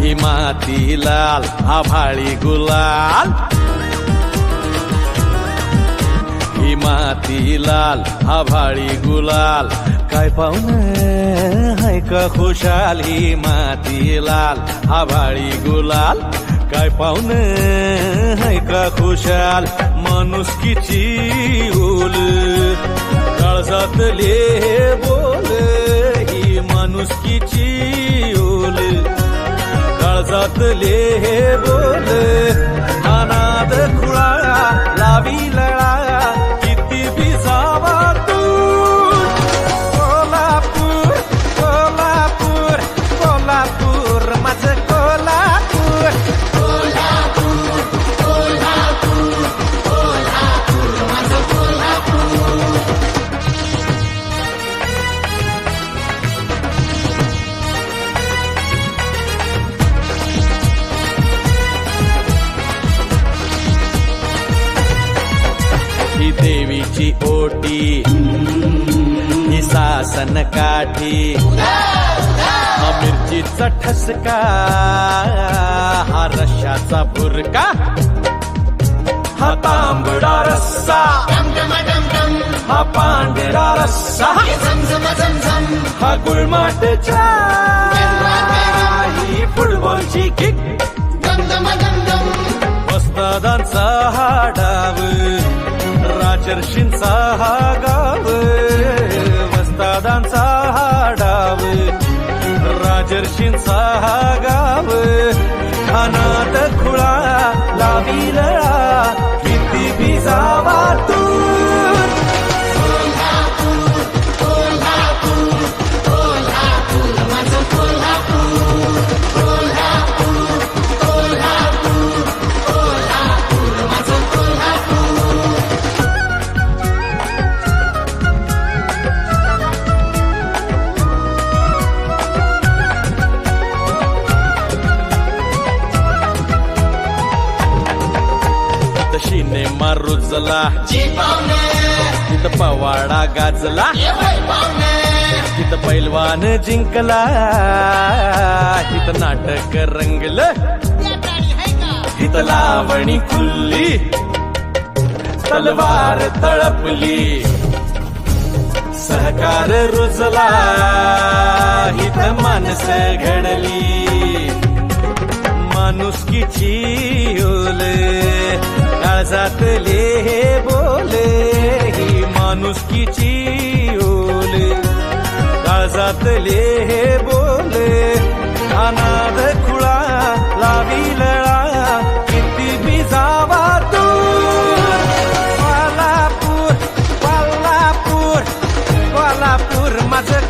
ही माती लाल आभाळी गुलाल, ही माती लाल आभाळी गुलाल, काय पाहुणं हाय का खुशाल, ही माती लाल आभाळी गुलाल, काय पाहुणं हाय का खुशाल, माणुसकीची ओल काळजातले बोल, ही माणुसकीची ओल काळजातले बोल, अनाद खुळा लावी लळा किती बी जावा तू, कोल्हापूर कोल्हापूर कोल्हापूर माझं कोल्हापूर, कोल्हापूर कोल्हापूर कोल्हापूर माझं कोल्हापूर. ही देवीची ओटी, ही सासन काठी, हा मिरचीचा ठसका, हा रश्याचा भुरका, हा तांबडा रस्सा, हा पांढरा रस्सा, हा गुळमाट चहा, ही फुटबॉलची किक, वस्तादांचा हा डाव, राजर्षींचा हा गाव, वस्तादांचा हा डाव, राजर्षींचा हा गाव, अनाथ खुळा लावी लळा किती बी जावा तू, कोल्हापूर कोल्हापूर कोल्हापूर माझं कोल्हापूर, कोल्हापूर कोल्हापूर कोल्हापूर माझं कोल्हापूर. सिनेमा रुजला, तिथं पवाडा गाजला, तिथं पैलवान जिंकला, तिथं नाटक रंगलं, तिथं लावणी खुलली, तलवार तळपली, सहकार रुजला, इथं माणसं घडली, माणुसकीची ओल काळजातले बोले, ही माणुसकीची ओल काळजातले बोले, अनाद खुळा लावी लळा किती बी जावा तू, कोल्हापूर कोल्हापूर कोल्हापूर माझं